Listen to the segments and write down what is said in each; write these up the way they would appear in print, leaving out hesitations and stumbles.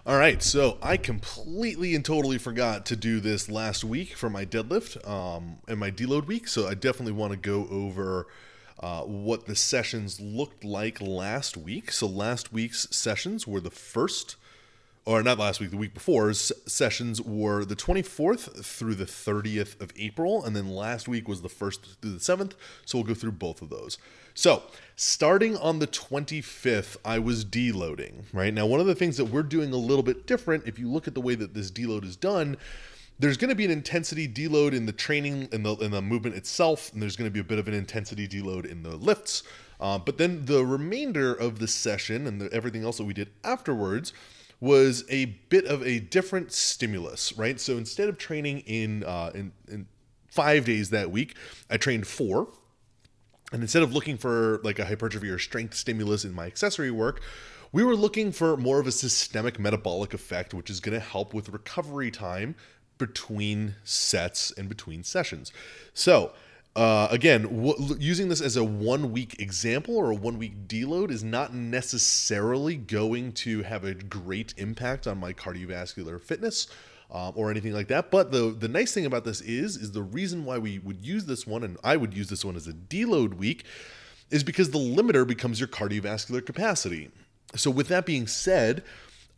All right, so I completely and totally forgot to do this last week for my deadlift and my deload week. So I definitely want to go over what the sessions looked like last week. So last week's sessions were the first, or not last week, the week before's sessions were the 24th through the 30th of April, and then last week was the 1st through the 7th, so we'll go through both of those. So, starting on the 25th, I was deloading, right? Now, one of the things that we're doing a little bit different, if you look at the way that this deload is done, there's going to be an intensity deload in the training, in the movement itself, and there's going to be a bit of an intensity deload in the lifts. But then the remainder of the session and everything else that we did afterwards was a bit of a different stimulus, right? So instead of training in 5 days that week, I trained 4. And instead of looking for like a hypertrophy or strength stimulus in my accessory work, we were looking for more of a systemic metabolic effect, which is going to help with recovery time between sets and between sessions. So again, using this as a 1 week example or a 1 week deload is not necessarily going to have a great impact on my cardiovascular fitness or anything like that. But the nice thing about this is the reason why we would use this one, and I would use this one as a deload week, is because the limiter becomes your cardiovascular capacity. So with that being said,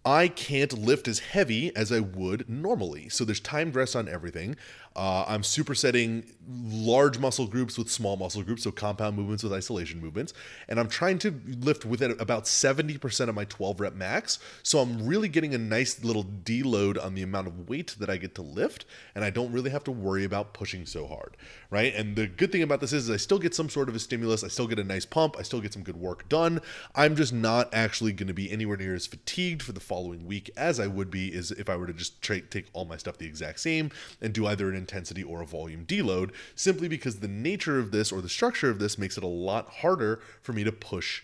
I can't lift as heavy as I would normally. So there's timed rest on everything. I'm supersetting large muscle groups with small muscle groups, so compound movements with isolation movements. And I'm trying to lift within about 70% of my 12 rep max. So I'm really getting a nice little deload on the amount of weight that I get to lift. And I don't really have to worry about pushing so hard, right? And the good thing about this is I still get some sort of a stimulus. I still get a nice pump. I still get some good work done. I'm just not actually going to be anywhere near as fatigued for the following week as I would be is if I were to just take all my stuff the exact same and do either an intensity or a volume deload, simply because the nature of this or the structure of this makes it a lot harder for me to push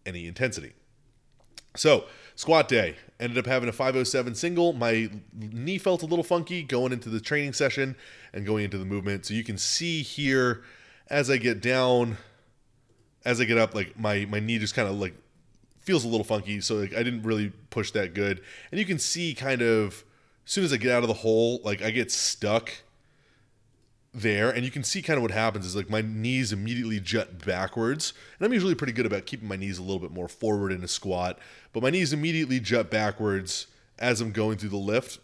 any intensity. So squat day, ended up having a 507 single. My knee felt a little funky going into the training session and going into the movement. So you can see here as I get down, as I get up, like my knee just kind of like feels a little funky, so like I didn't really push that good. And you can see kind of as soon as I get out of the hole, like I get stuck there, and you can see kind of what happens is like my knees immediately jut backwards, and I'm usually pretty good about keeping my knees a little bit more forward in a squat, but my knees immediately jut backwards as I'm going through the lift,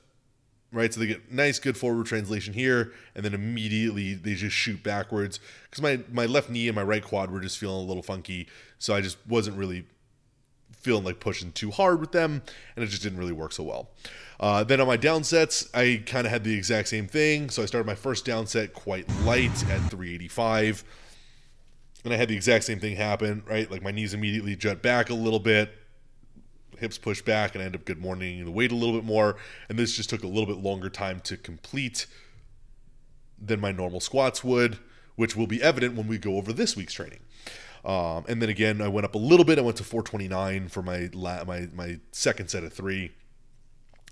right? So they get nice good forward translation here, and then immediately they just shoot backwards because my left knee and my right quad were just feeling a little funky, so I just wasn't really feeling like pushing too hard with them, and it just didn't really work so well. Then on my down sets, I kind of had the exact same thing. So I started my first down set quite light at 385, and I had the exact same thing happen, right? Like my knees immediately jut back a little bit, hips push back, and I end up good morning the weight a little bit more, and this just took a little bit longer time to complete than my normal squats would, which will be evident when we go over this week's training. And then again, I went up a little bit. I went to 429 for my second set of 3.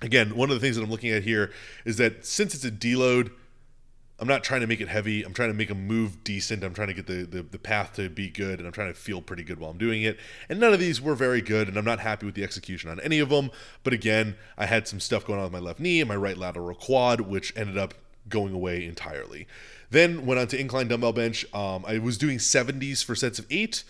Again, one of the things that I'm looking at here is that since it's a deload, I'm not trying to make it heavy. I'm trying to make a move decent. I'm trying to get the path to be good, and I'm trying to feel pretty good while I'm doing it. And none of these were very good, and I'm not happy with the execution on any of them. But again, I had some stuff going on with my left knee and my right lateral quad, which ended up going away entirely. Then went on to incline dumbbell bench. I was doing 70s for sets of 8,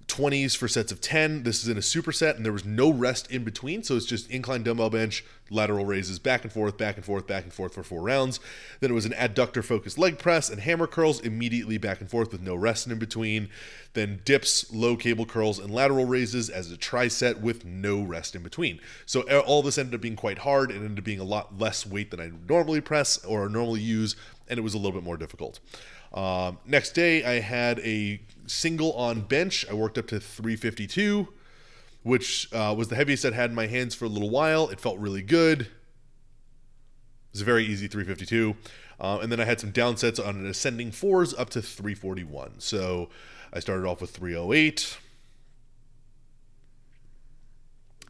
20s for sets of 10. This is in a superset, and there was no rest in between, so it's just incline dumbbell bench, lateral raises, back and forth, back and forth, back and forth for 4 rounds. Then it was an adductor-focused leg press and hammer curls, immediately back and forth with no rest in between. Then dips, low cable curls, and lateral raises as a triset with no rest in between. So all this ended up being quite hard and ended up being a lot less weight than I normally press or normally use, and it was a little bit more difficult. Next day, I had a single on bench. I worked up to 352, which was the heaviest I'd had in my hands for a little while. It felt really good. It was a very easy 352. And then I had some down sets on an ascending 4s up to 341. So I started off with 308.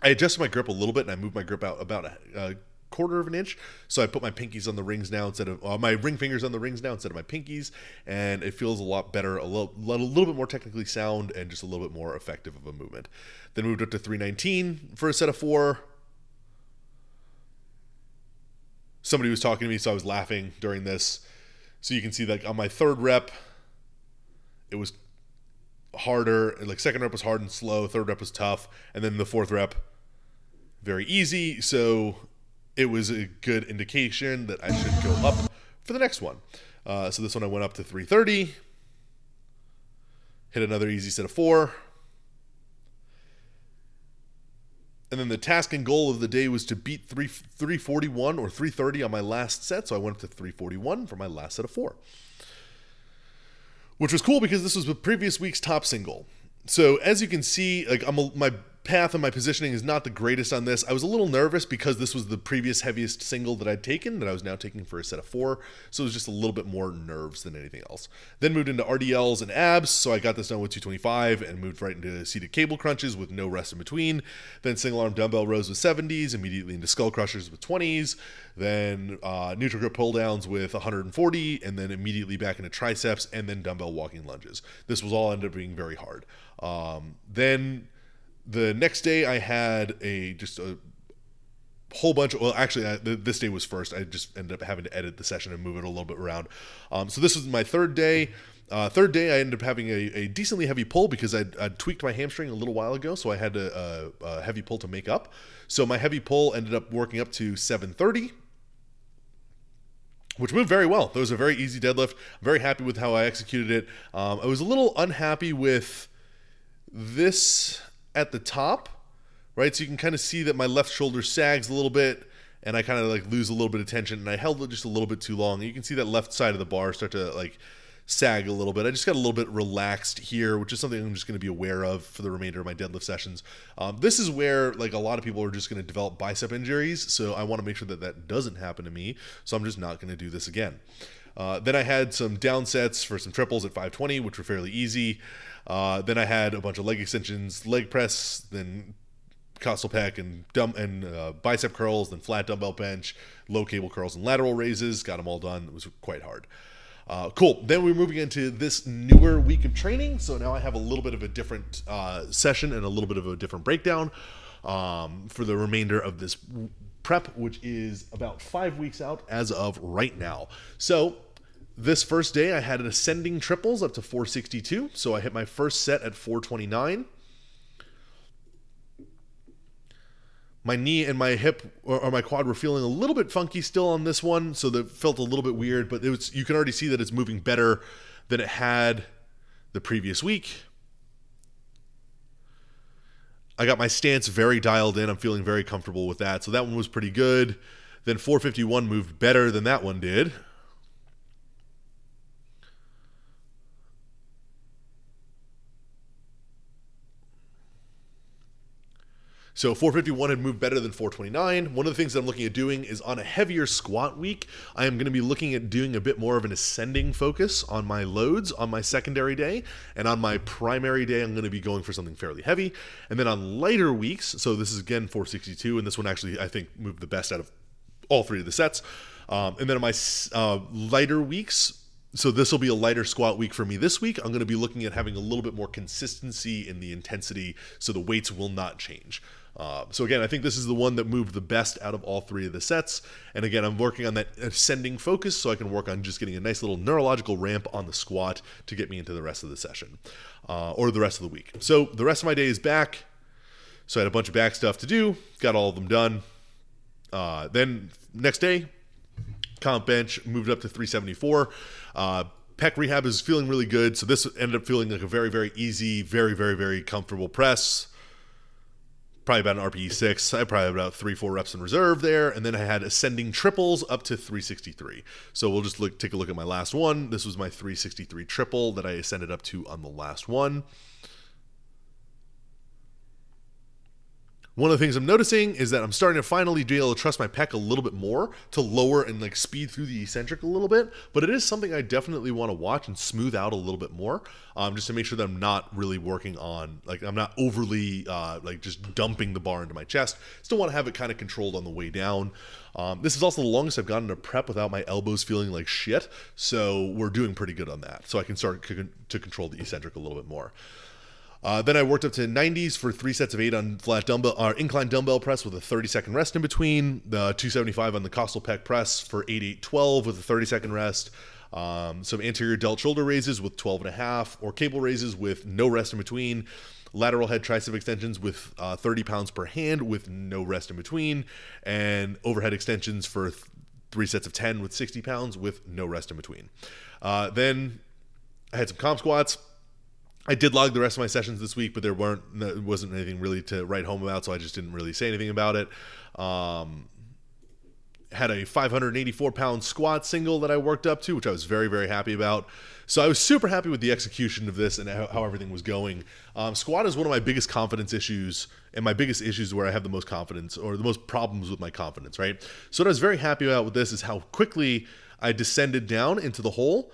I adjusted my grip a little bit, and I moved my grip out about a quarter of an inch. So I put my pinkies on the rings now instead of my ring fingers on the rings now instead of my pinkies, and it feels a lot better, a little bit more technically sound, and just a little bit more effective of a movement. Then moved up to 319 for a set of 4. somebody was talking to me, so I was laughing during this. So you can see like on my third rep, it was harder. Like second rep was hard and slow. Third rep was tough. And then the fourth rep, very easy. So it was a good indication that I should go up for the next one. So this one I went up to 330. Hit another easy set of 4. And then the task and goal of the day was to beat 341 or 330 on my last set. So I went up to 341 for my last set of 4. Which was cool because this was the previous week's top single. So as you can see, like my path and my positioning is not the greatest on this. I was a little nervous because this was the previous heaviest single that I'd taken that I was now taking for a set of 4. So it was just a little bit more nerves than anything else. Then moved into Rdls and Abs. So I got this done with 225 and moved right into seated cable crunches with no rest in between. Then single arm dumbbell rows with 70s, immediately into skull crushers with 20s. Then neutral grip pull downs with 140, and then immediately back into triceps, and then dumbbell walking lunges. This was all ended up being very hard. Then the next day I had just a whole bunch of, well, actually this day was first. I just ended up having to edit the session and move it a little bit around. So this was my third day. Third day I ended up having a decently heavy pull because I'd tweaked my hamstring a little while ago, so I had a heavy pull to make up. So my heavy pull ended up working up to 730. Which moved very well. That was a very easy deadlift. I'm very happy with how I executed it. I was a little unhappy with this at the top, right? So you can kind of see that my left shoulder sags a little bit, and I kind of like lose a little bit of tension, and I held it just a little bit too long. You can see that left side of the bar start to like sag a little bit. I just got a little bit relaxed here, which is something I'm just going to be aware of for the remainder of my deadlift sessions. This is where like a lot of people are just going to develop bicep injuries, so I want to make sure that that doesn't happen to me, so I'm just not going to do this again. Then I had some down sets for some triples at 520, which were fairly easy. Then I had a bunch of leg extensions, leg press, then costal pec and bicep curls, then flat dumbbell bench, low cable curls and lateral raises. Got them all done. It was quite hard. Cool. Then we're moving into this newer week of training. So now I have a little bit of a different session and a little bit of a different breakdown for the remainder of this prep, which is about 5 weeks out as of right now. So this first day I had an ascending triples up to 462. So I hit my first set at 429. My knee and my hip or my quad were feeling a little bit funky still on this one, so that felt a little bit weird, but you can already see that it's moving better than it had the previous week. I got my stance very dialed in. I'm feeling very comfortable with that, so that one was pretty good. Then 451 moved better than that one did. So 451 had moved better than 429. One of the things that I'm looking at doing is on a heavier squat week, I am going to be looking at doing a bit more of an ascending focus on my loads on my secondary day. And on my primary day, I'm going to be going for something fairly heavy. And then on lighter weeks, so this is again 462, and this one actually I think moved the best out of all 3 of the sets. And then on my lighter weeks, so this will be a lighter squat week for me this week. I'm going to be looking at having a little bit more consistency in the intensity so the weights will not change. So again, I think this is the one that moved the best out of all 3 of the sets. And again, I'm working on that ascending focus so I can work on just getting a nice little neurological ramp on the squat to get me into the rest of the session or the rest of the week. So the rest of my day is back. So I had a bunch of back stuff to do, got all of them done. Then next day, comp bench moved up to 374. Pec rehab is feeling really good. So this ended up feeling like a very, very easy, very, very, very comfortable press. Probably about an RPE 6. I probably had about 3-4 reps in reserve there. And then I had ascending triples up to 363. So we'll just take a look at my last one. This was my 363 triple that I ascended up to on the last one. One of the things I'm noticing is that I'm starting to finally be able to trust my pec a little bit more to lower and like speed through the eccentric a little bit, but it is something I definitely want to watch and smooth out a little bit more, just to make sure that I'm not really working on, like I'm not overly like just dumping the bar into my chest. Still want to have it kind of controlled on the way down. This is also the longest I've gotten to prep without my elbows feeling like shit, so we're doing pretty good on that. So I can start to control the eccentric a little bit more. Then I worked up to 90s for 3 sets of 8 on flat dumbbell or incline dumbbell press with a 30-second rest in between. The 275 on the costal pec press for 8-8-12 with a 30-second rest. Some anterior delt shoulder raises with 12.5, or cable raises with no rest in between. Lateral head tricep extensions with 30 pounds per hand with no rest in between, and overhead extensions for 3 sets of 10 with 60 pounds with no rest in between. Then I had some comp squats. I did log the rest of my sessions this week, but there wasn't anything really to write home about, so I just didn't really say anything about it. Had a 584-pound squat single that I worked up to, which I was very, very happy about. So I was super happy with the execution of this and how everything was going. Squat is one of my biggest confidence issues, and my biggest issues where I have the most confidence, or the most problems with my confidence, right? So what I was very happy about with this is how quickly I descended down into the hole,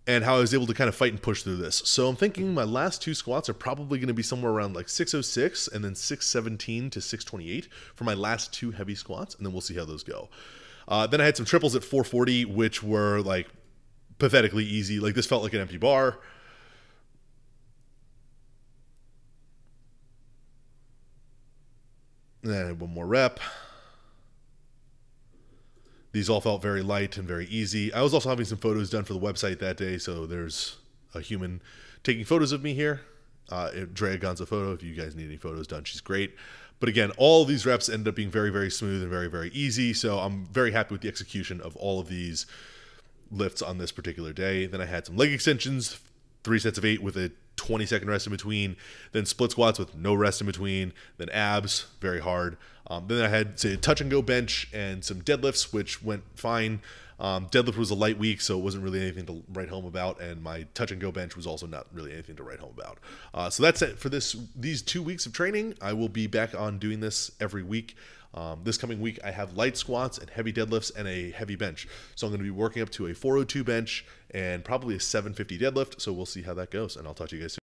and how I was able to kind of fight and push through this. So I'm thinking my last 2 squats are probably going to be somewhere around like 606 and then 617 to 628 for my last 2 heavy squats, and then we'll see how those go. Then I had some triples at 440, which were like pathetically easy. Like this felt like an empty bar. And then I had 1 more rep. These all felt very light and very easy. I was also having some photos done for the website that day, so there's a human taking photos of me here. Drea Gonza photo, if you guys need any photos done, she's great. But again, all of these reps ended up being very, very smooth and very, very easy, so I'm very happy with the execution of all of these lifts on this particular day. Then I had some leg extensions, 3 sets of 8 with a 20-second rest in between, then split squats with no rest in between, then abs, very hard. Then I had, say, a touch and go bench and some deadlifts, which went fine. Deadlift was a light week, so it wasn't really anything to write home about, and my touch and go bench was also not really anything to write home about. So that's it for these 2 weeks of training. I will be back on doing this every week. This coming week, I have light squats and heavy deadlifts and a heavy bench. So I'm going to be working up to a 402 bench and probably a 750 deadlift. So we'll see how that goes, and I'll talk to you guys soon.